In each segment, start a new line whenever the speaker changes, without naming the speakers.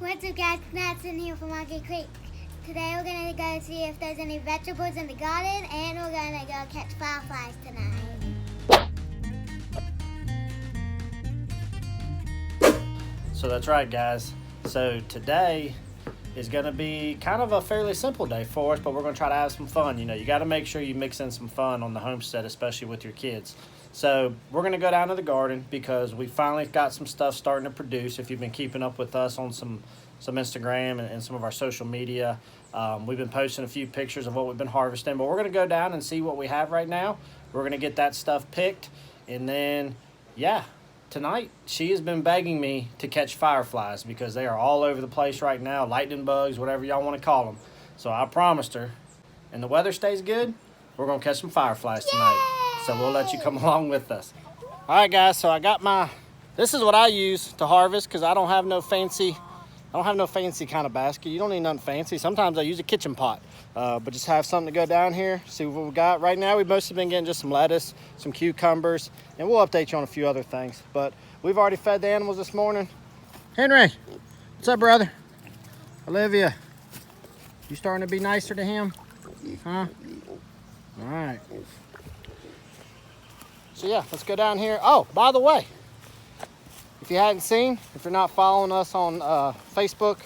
What's up guys, Madison here from Rocky Creek. Today we're going to go see if there's any vegetables in the garden and we're going to go catch fireflies tonight.
So that's right guys. So today is going to be kind of a fairly simple day for us, but we're going to try to have some fun. You know, you got to make sure you mix in some fun on the homestead, especially with your kids. So we're going to go down to the garden because we finally got some stuff starting to produce. If you've been keeping up with us on some Instagram and some of our social media, we've been posting a few pictures of what we've been harvesting, but we're going to go down and see what we have right now. We're going to get that stuff picked, and then yeah, tonight she has been begging me to catch fireflies because they are all over the place right now, lightning bugs, whatever y'all want to call them. So I promised her, and the weather stays good, we're going to catch some fireflies tonight. So we'll let you come along with us. All right guys, so I got this is what I use to harvest because I don't have no fancy kind of basket. You don't need nothing fancy. Sometimes I use a kitchen pot, but just have something to go down here, see what we got. Right now we've mostly been getting just some lettuce, some cucumbers, and we'll update you on a few other things. But we've already fed the animals this morning. Henry, what's up, brother? Olivia, you starting to be nicer to him? Huh? All right. So yeah, let's go down here. Oh, by the way, if you hadn't seen, if you're not following us on Facebook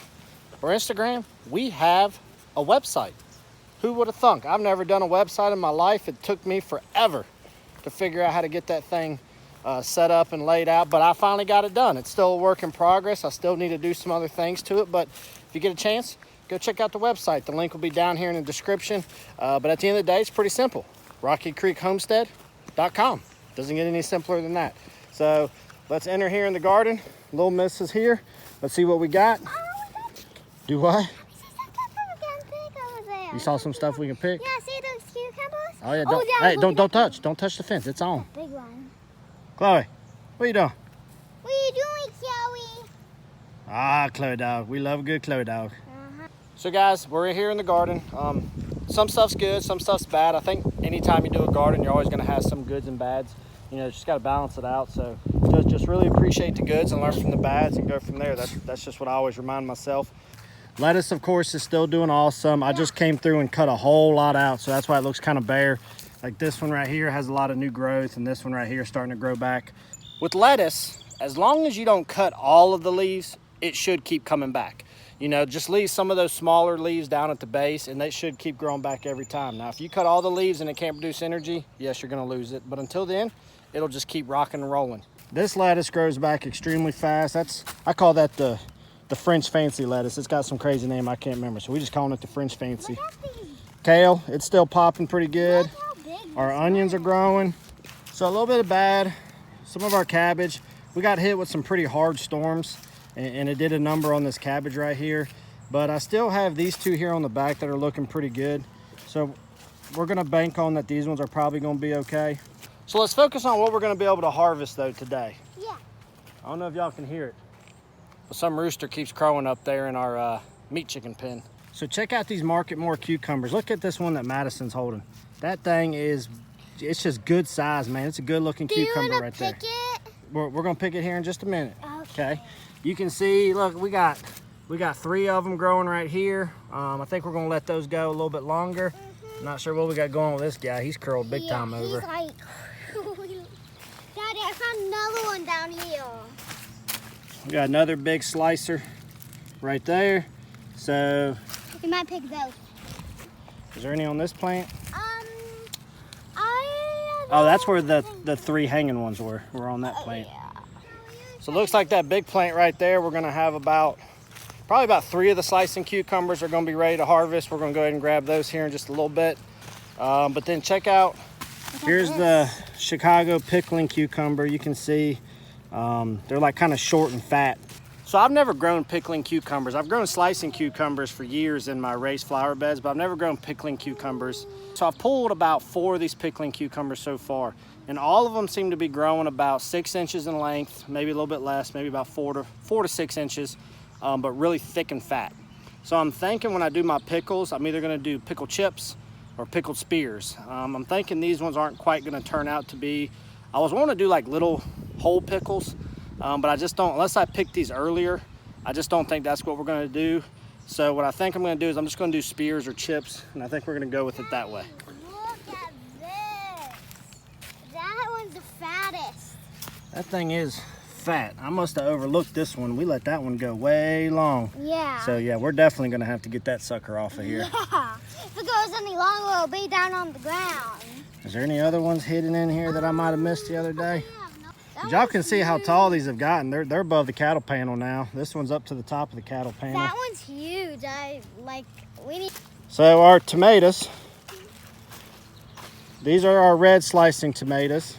or Instagram, we have a website. Who would have thunk? I've never done a website in my life. It took me forever to figure out how to get that thing set up and laid out, but I finally got it done. It's still a work in progress. I still need to do some other things to it, but if you get a chance, go check out the website. The link will be down here in the description. But at the end of the day, it's pretty simple. RockyCreekHomestead.com. Doesn't get any simpler than that. So let's enter here in the garden. Little Miss is here. Let's see what we got. Do what? You saw some stuff we can pick?
Yeah, see those cucumbers?
Oh yeah, don't touch. Don't touch the fence. It's on.
Big one.
Chloe, what are you doing?
What are you doing, Chloe?
Ah, Chloe dog. We love a good Chloe dog. So guys, we're here in the garden. Some stuff's good, some stuff's bad. I think anytime you do a garden, you're always gonna have some goods and bads. You know, just gotta balance it out. So just really appreciate the goods and learn from the bads and go from there. That's just what I always remind myself. Lettuce, of course, is still doing awesome. I just came through and cut a whole lot out, so that's why it looks kind of bare. Like this one right here has a lot of new growth, and this one right here is starting to grow back. With lettuce, as long as you don't cut all of the leaves, it should keep coming back. You know, just leave some of those smaller leaves down at the base and they should keep growing back every time. Now, if you cut all the leaves and it can't produce energy, yes, you're gonna lose it. But until then, it'll just keep rocking and rolling. This lettuce grows back extremely fast. I call that the French fancy lettuce. It's got some crazy name I can't remember, so we just calling it the French fancy. Kale, it's still popping pretty good. Our onions are growing. So a little bit of bad. Some of our cabbage, we got hit with some pretty hard storms. And it did a number on this cabbage right here. But I still have these two here on the back that are looking pretty good. So we're gonna bank on that these ones are probably gonna be okay. So let's focus on what we're gonna be able to harvest though today.
Yeah.
I don't know if y'all can hear it, but some rooster keeps crowing up there in our meat chicken pen. So check out these Market More cucumbers. Look at this one that Madison's holding. That thing is, it's just good size, man. It's a good looking cucumber right there. We're gonna pick it here in just a minute. Okay. You can see, look, we got 3 of them growing right here. I think we're gonna let those go a little bit longer. Not sure what we got going with this guy. He's curled big time over.
He's like, Daddy, I found another one down here.
We got another big slicer right there. So,
You might pick those.
is there any on this plant? Oh, that's where the 3 hanging ones were on that plant.
Yeah.
So it looks like that big plant right there, we're gonna have probably about 3 of the slicing cucumbers are gonna be ready to harvest. We're gonna go ahead and grab those here in just a little bit. But then check out, here's the Chicago pickling cucumber. You can see they're like kind of short and fat. So I've never grown pickling cucumbers. I've grown slicing cucumbers for years in my raised flower beds, but I've never grown pickling cucumbers. So I've pulled about 4 of these pickling cucumbers so far. And all of them seem to be growing about 6 inches in length, maybe a little bit less, maybe about 4 to 6 inches, but really thick and fat. So I'm thinking when I do my pickles, I'm either gonna do pickled chips or pickled spears. I'm thinking these ones aren't quite gonna turn out to be, I was wanting to do like little whole pickles, but I just don't, unless I pick these earlier, I just don't think that's what we're gonna do. So what I think I'm gonna do is I'm just gonna do spears or chips, and I think we're gonna go with it that way.
Look at this. That one's the fattest.
That thing is fat. I must have overlooked this one. We let that one go way long.
Yeah.
So yeah, we're definitely gonna have to get that sucker off of here.
Yeah. If it goes any longer, it'll be down on the ground.
Is there any other ones hidden in here that I might have missed the other day?
That
Y'all can
one's
see how
huge.
tall these have gotten. They're above the cattle panel now. This one's up to the top of the cattle panel.
That one's huge. We need.
So our tomatoes, these are our red slicing tomatoes,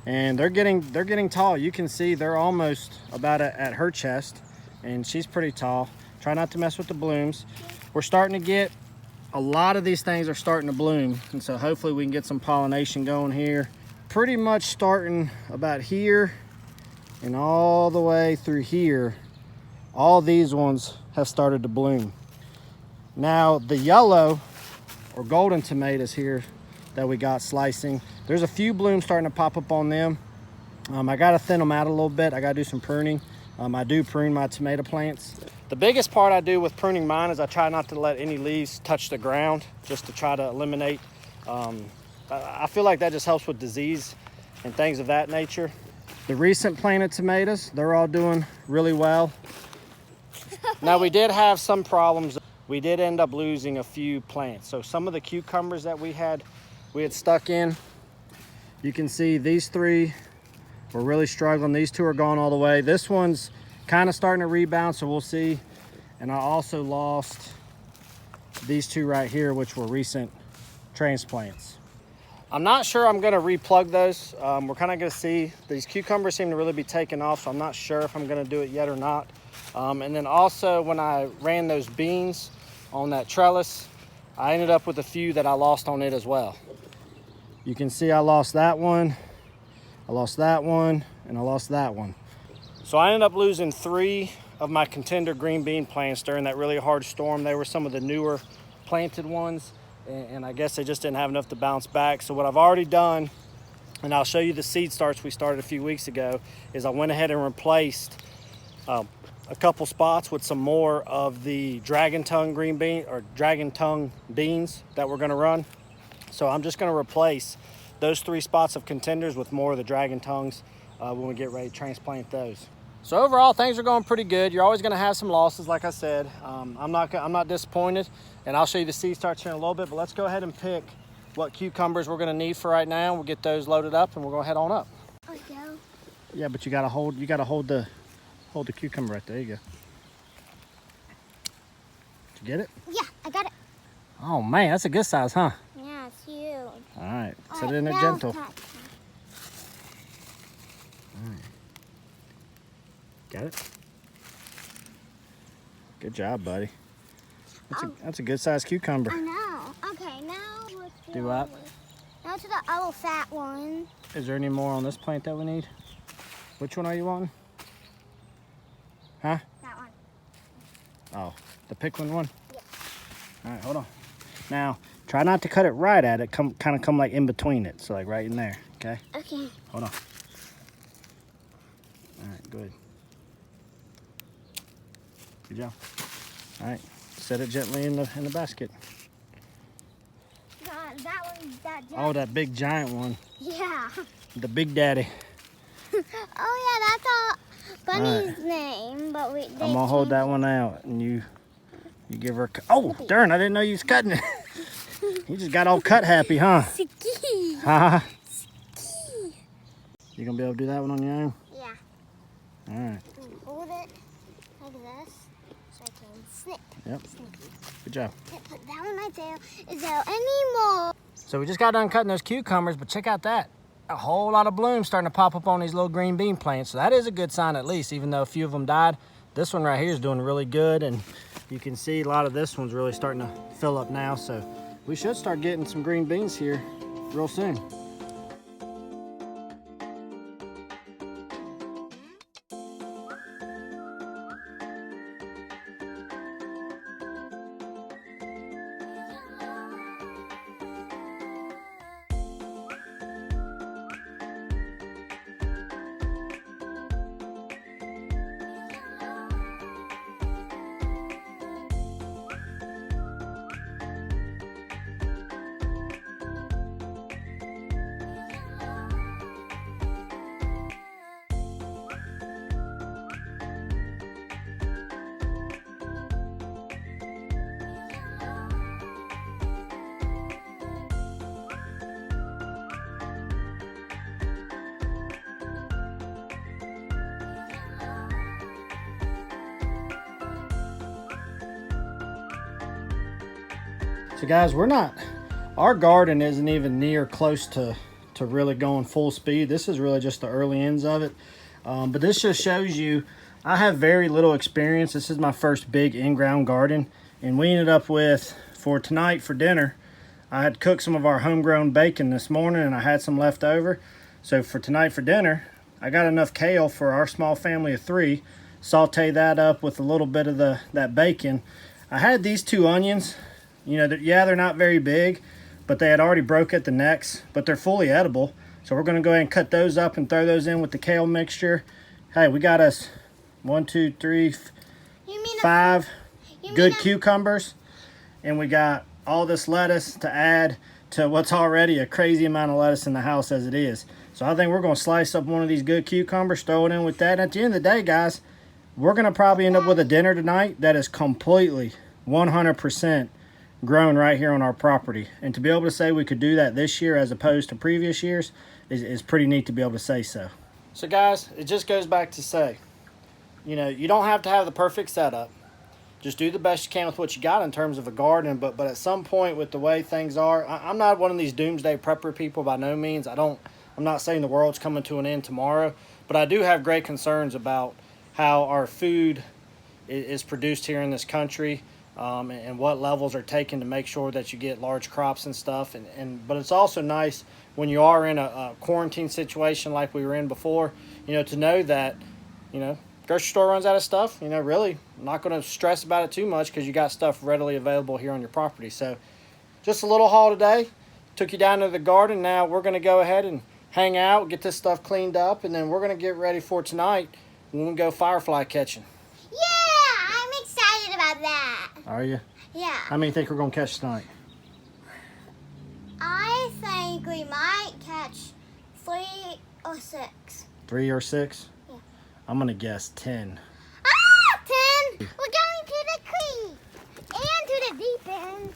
and they're getting tall. You can see they're almost about at her chest, and she's pretty tall. Try not to mess with the blooms. We're starting to get a lot of these things are starting to bloom, and so hopefully we can get some pollination going here. Pretty much starting about here and all the way through here. All these ones have started to bloom. Now the yellow or golden tomatoes here that we got slicing, there's a few blooms starting to pop up on them. I gotta thin them out a little bit. I gotta do some pruning. I do prune my tomato plants. The biggest part I do with pruning mine is I try not to let any leaves touch the ground, just to try to eliminate. I feel like that just helps with disease and things of that nature. The recent planted tomatoes, they're all doing really well. Now we did have some problems. We did end up losing a few plants. So some of the cucumbers that we had stuck in, you can see these three were really struggling. These two are gone all the way. This one's kind of starting to rebound, so we'll see. And I also lost these two right here, which were recent transplants. I'm not sure I'm gonna replug those. We're kind of gonna see. These cucumbers seem to really be taking off, so I'm not sure if I'm gonna do it yet or not. And then also when I ran those beans on that trellis, I ended up with a few that I lost on it as well. You can see I lost that one, I lost that one, and I lost that one. So I ended up losing 3 of my contender green bean plants during that really hard storm. They were some of the newer planted ones, and I guess they just didn't have enough to bounce back. So what I've already done, and I'll show you the seed starts we started a few weeks ago, is I went ahead and replaced a couple spots with some more of the dragon tongue green bean or dragon tongue beans that we're gonna run. So I'm just gonna replace those 3 spots of contenders with more of the dragon tongues when we get ready to transplant those. So overall, things are going pretty good. You're always gonna have some losses, like I said. I'm not disappointed, and I'll show you the seed starts here in a little bit, but let's go ahead and pick what cucumbers we're gonna need for right now. We'll get those loaded up and we're gonna head on up.
Oh, go.
Yeah, but you gotta hold the cucumber right there. You go. Did you get it?
Yeah, I got it.
Oh man, that's a good size, huh?
Yeah, it's huge.
All right,
All
set
right,
it in there
now
gentle.
cut.
All right. Got it? Good job, buddy. That's a good sized cucumber.
I know. Okay, now let's
Do what?
Now to the other fat one.
Is there any more on this plant that we need? Which one are you wanting? Huh?
That one.
Oh, the pickling one?
Yeah.
All right, hold on. Now, try not to cut it right at it. Kind of come like in between it. So like right in there, okay?
Okay.
Hold on. All right, good. Good job. All right, set it gently in the basket.
That one's that giant.
Oh, that big giant one.
Yeah.
The Big Daddy.
Oh yeah, that's Bunny's name, but
I'm gonna hold that one out, and you give her. Oh, darn! I didn't know you was cutting it. You just got all cut happy, huh?
Ski.
Ha. You gonna be able to do that one on your own?
Yeah.
All right.
Hold it like this, so I can snip.
Yep.
Snip.
Good job.
Put that one right there. Is there any more?
So we just got done cutting those cucumbers, but check out that. A whole lot of blooms starting to pop up on these little green bean plants. So that is a good sign at least, even though a few of them died. This one right here is doing really good, and you can see a lot of this one's really starting to fill up now. So we should start getting some green beans here real soon. So guys, our garden isn't even near close to really going full speed. This is really just the early ends of it. But this just shows you, I have very little experience. This is my first big in-ground garden. And we ended up with, for tonight for dinner, I had cooked some of our homegrown bacon this morning and I had some left over. So for tonight for dinner, I got enough kale for our small family of 3. Saute that up with a little bit of that bacon. I had these 2 onions. You know, they're not very big, but they had already broke at the necks, but they're fully edible. So we're gonna go ahead and cut those up and throw those in with the kale mixture. Hey, we got us 1, 2, 3, 5 good cucumbers, and we got all this lettuce to add to what's already a crazy amount of lettuce in the house as it is. So I think we're gonna slice up one of these good cucumbers, throw it in with that. And at the end of the day, guys, we're gonna probably end up with a dinner tonight that is completely 100% grown right here on our property. And to be able to say we could do that this year as opposed to previous years is pretty neat to be able to say so. So guys, it just goes back to say, you know, you don't have to have the perfect setup. Just do the best you can with what you got in terms of a garden. But at some point, with the way things are, I'm not one of these doomsday prepper people by no means. I'm not saying the world's coming to an end tomorrow, but I do have great concerns about how our food is produced here in this country, and what levels are taken to make sure that you get large crops and stuff. But it's also nice when you are in a quarantine situation like we were in before, you know, to know that, you know, grocery store runs out of stuff, you know, really not going to stress about it too much because you got stuff readily available here on your property. So just a little haul today. Took you down to the garden. Now we're going to go ahead and hang out, get this stuff cleaned up, and then we're going to get ready for tonight when we go firefly catching.
Yeah, I'm excited about that.
Are you?
Yeah.
How many think we're going to catch tonight?
I think we might catch 3 or 6.
3 or 6?
Yeah.
I'm going to guess 10.
Ah, 10! We're going to the creek and to the deep end.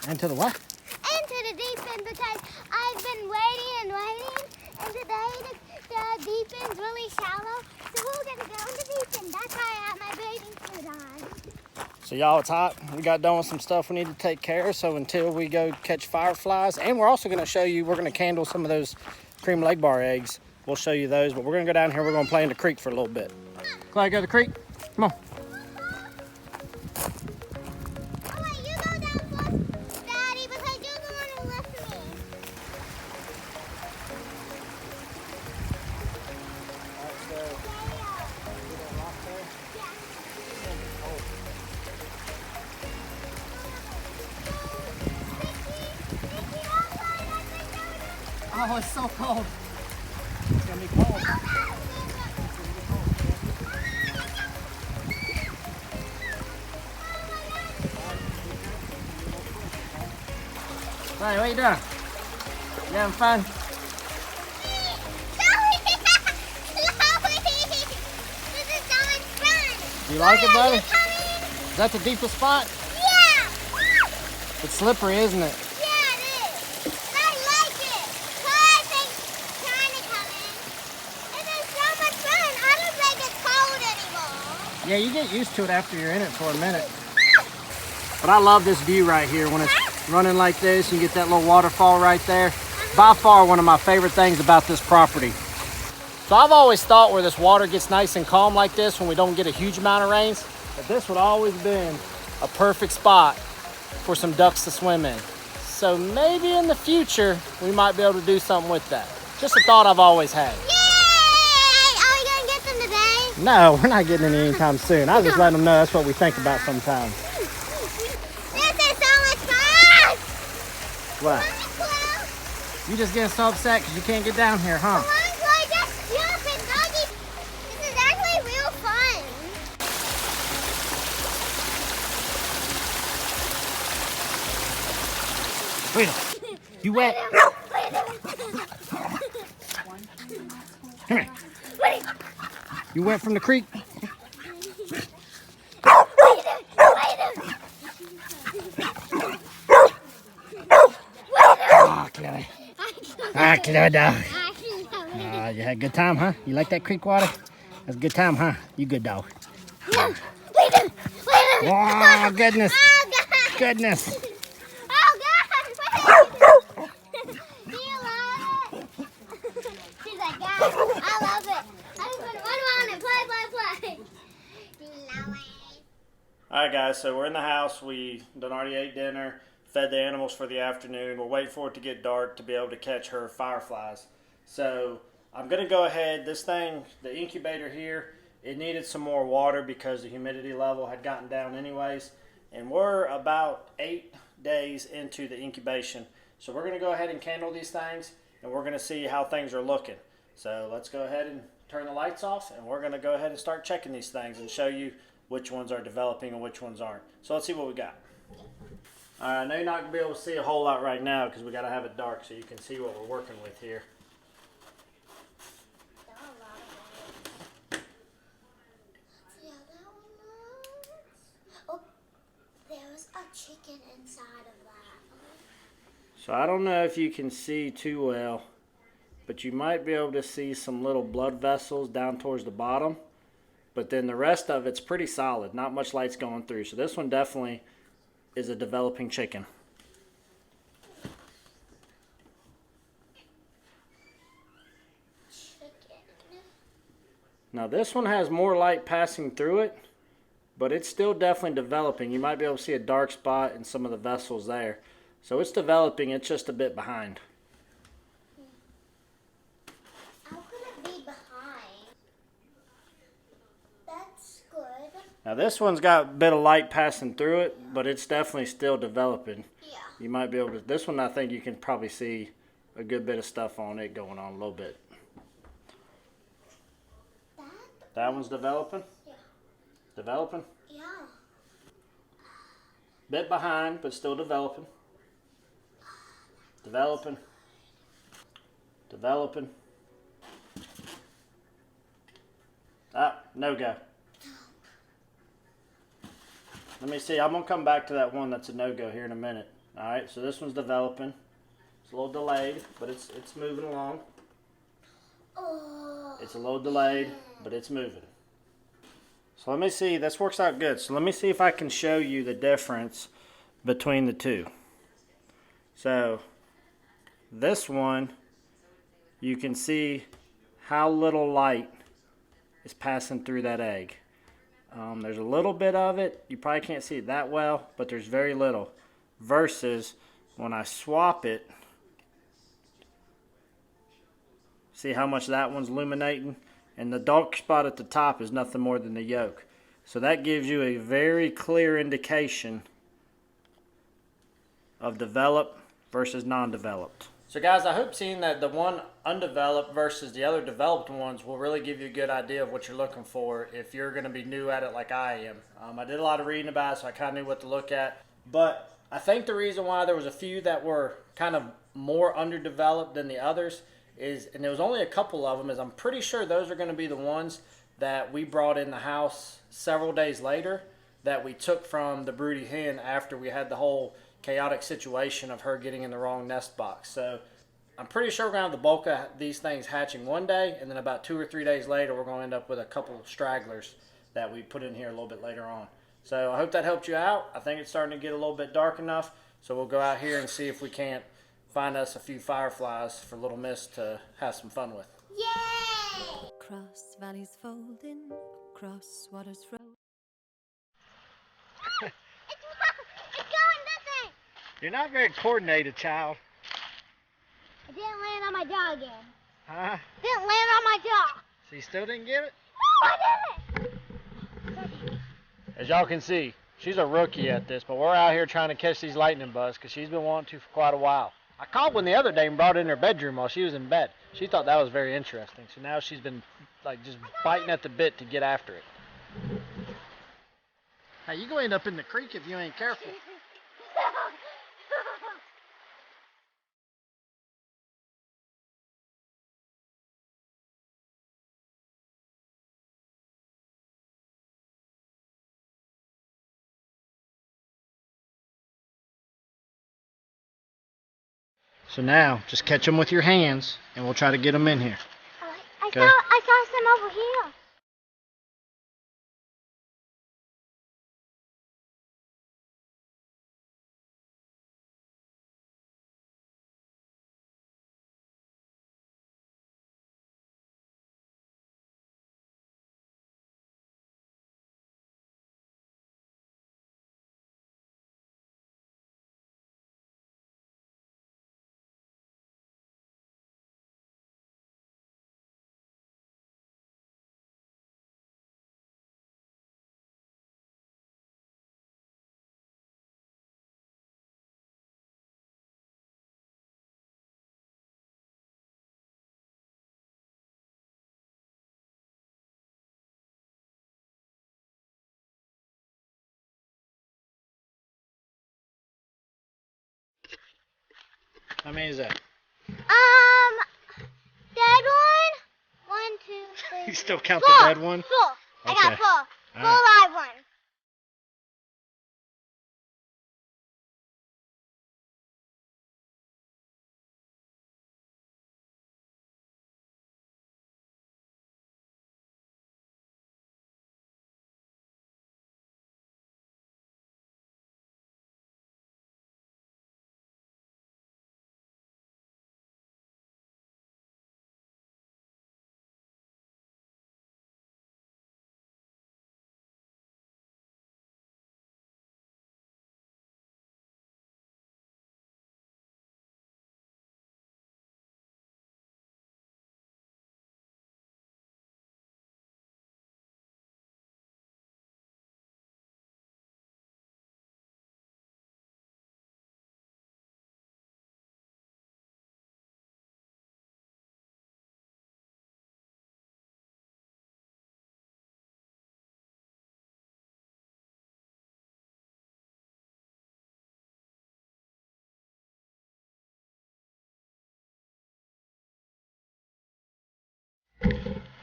And to the what?
And to the deep end because I've been waiting and waiting, and today the deep end's really shallow, so we're going to go in the deep end. That's why I have my bathing suit on.
So y'all, it's hot. We got done with some stuff we need to take care of. So until we go catch fireflies, and we're also going to show you, we're going to candle some of those Cream Legbar eggs. We'll show you those, but we're going to go down here. We're going to play in the creek for a little bit. Clyde, go to the creek. Come on.
Oh, wait, you go down first, Daddy, because you're the one who left me.
Oh, it's so cold. It's going to be cold. Hey, what you doing? You having fun?
This is so much fun.
You like it, buddy?
Are you coming?
Is that the deepest spot?
Yeah.
It's slippery, isn't it?
Yeah, it is. But I like it. Cause they're trying to come in. This is so much fun. I don't think it's cold anymore.
Yeah, you get used to it after you're in it for a minute. But I love this view right here when it's running like this. You get that little waterfall right there. By far one of my favorite things about this property. So I've always thought where this water gets nice and calm like this when we don't get a huge amount of rains, that this would always been a perfect spot for some ducks to swim in. So maybe in the future we might be able to do something with that. Just a thought I've always had.
Yay! Are we gonna get them today?
No, we're not getting any anytime soon. I was just letting them know that's what we think about sometimes.
This is so much fun!
What?
Come on, Quill.
You just getting so upset because you can't get down here, huh?
Come on, Quill, just jump and doggy. This is actually real fun.
Wait, you wet? Come here. You wet from the creek? Oh, Chloe. Ah, Chloe, dog. You had a good time, huh? You like that creek water? That's a good time, huh? You good dog. Oh, goodness.
Oh, God.
Goodness.
Oh,
Alright guys, so we're in the house. We done already ate dinner, fed the animals for the afternoon. We're waiting for it to get dark to be able to catch her fireflies. So I'm going to go ahead, this thing, the incubator here, it needed some more water because the humidity level had gotten down anyways. And we're about 8 days into the incubation. So we're going to go ahead and candle these things and we're going to see how things are looking. So let's go ahead and turn the lights off and we're going to go ahead and start checking these things and show you which ones are developing and which ones aren't. So let's see what we got. All right, I know you're not going to be able to see a whole lot right now because we got to have it dark so you can see what we're working with here.
Oh, there's a chicken inside of that.
So I don't know if you can see too well, but you might be able to see some little blood vessels down towards the bottom. But then the rest of it's pretty solid. Not much light's going through. So this one definitely is a developing chicken. Now this one has more light passing through it, but it's still definitely developing. You might be able to see a dark spot in some of the vessels there. So it's developing, it's just a bit behind.
How could it be behind? That's good.
Now this one's got a bit of light passing through it, but it's definitely still developing.
Yeah.
You might be able to, this one I think you can probably see a good bit of stuff on it going on a little bit. That one's developing?
Yeah.
Developing?
Yeah.
Bit behind, but still developing. Developing. Developing. Ah, no go. Let me see. I'm going to come back to that one that's a no-go here in a minute. Alright, so this one's developing. It's a little delayed, but it's moving along.
Oh.
It's a little delayed, but it's moving. So let me see. This works out good. So let me see if I can show you the difference between the two. So this one, you can see how little light is passing through that egg. There's a little bit of it. You probably can't see it that well, but there's very little. Versus when I swap it, see how much that one's illuminating? And the dark spot at the top is nothing more than the yolk. So that gives you a very clear indication of developed versus non-developed. So guys, I hope seeing that the one undeveloped versus the other developed ones will really give you a good idea of what you're looking for if you're going to be new at it like I am. I did a lot of reading about it, so I kind of knew what to look at. But I think the reason why there was a few that were kind of more underdeveloped than the others is, and there was only a couple of them, is I'm pretty sure those are going to be the ones that we brought in the house several days later that we took from the broody hen after we had the whole chaotic situation of her getting in the wrong nest box. So I'm pretty sure we're going to have the bulk of these things hatching one day, and then about 2 or 3 days later we're going to end up with a couple stragglers that we put in here a little bit later on. So I hope that helped you out. I think it's starting to get a little bit dark enough, so we'll go out here and see if we can't find us a few fireflies for Little Miss to have some fun with.
Yay!
Across valleys folding, across waters rolling.
It's going this way.
You're not very coordinated, child.
It didn't land on my jaw again.
Huh?
Didn't land on my jaw.
So you still didn't get it?
No, I didn't.
As y'all can see, she's a rookie at this, but we're out here trying to catch these lightning bugs because she's been wanting to for quite a while. I caught one the other day and brought it in her bedroom while she was in bed. She thought that was very interesting, so now she's been like just biting at the bit to get after it. Hey, you gonna end up in the creek if you ain't careful. So now, just catch them with your hands, and we'll try to get them in here.
I saw some over here.
How many is that?
Dead one. 1, 2, 3.
You still count
four.
the dead one?
4.
Okay.
I got 4.
All
4
right.
live ones.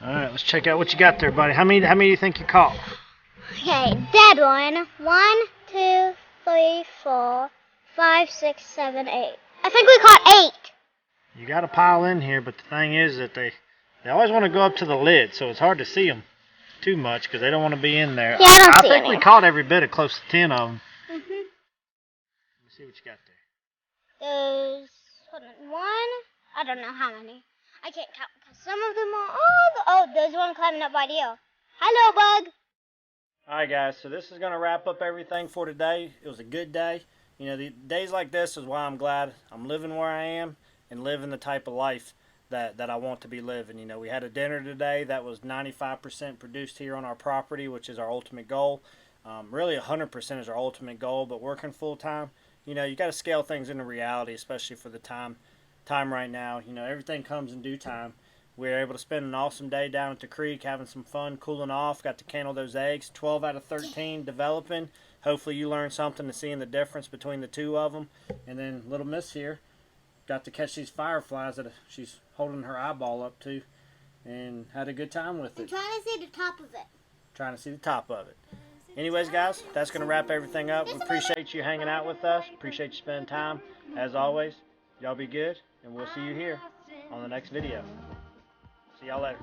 All right, let's check out what you got there, buddy. How many do you think you caught?
Okay, dead one. 1, 2, 3, 4, 5, 6, 7, 8. I think we caught 8.
You got a pile in here, but the thing is that they always want to go up to the lid, so it's hard to see them too much because they don't want to be in there.
Yeah, I don't see
think
any.
we caught every bit of close to 10 of them.
Mhm.
Let me see what you got there.
There's one. I don't know how many. I can't count because some of them are. There's one climbing up by you. Hello, bug.
Alright guys, so this is going to wrap up everything for today. It was a good day. You know, the days like this is why I'm glad I'm living where I am and living the type of life that I want to be living. You know, we had a dinner today that was 95% produced here on our property, which is our ultimate goal. Really 100% is our ultimate goal, but working full time, you know, you got to scale things into reality, especially for the time right now. You know, everything comes in due time. We were able to spend an awesome day down at the creek, having some fun, cooling off. Got to candle those eggs. 12 out of 13 developing. Hopefully you learned something to seeing the difference between the two of them. And then little Miss here got to catch these fireflies that she's holding her eyeball up to, and had a good time with it.
I'm trying to see the top of it.
Trying to see the top of it. Anyways, guys, that's going to wrap everything up. We appreciate you hanging out with us. Appreciate you spending time. As always, y'all be good, and we'll see you here on the next video. See y'all later.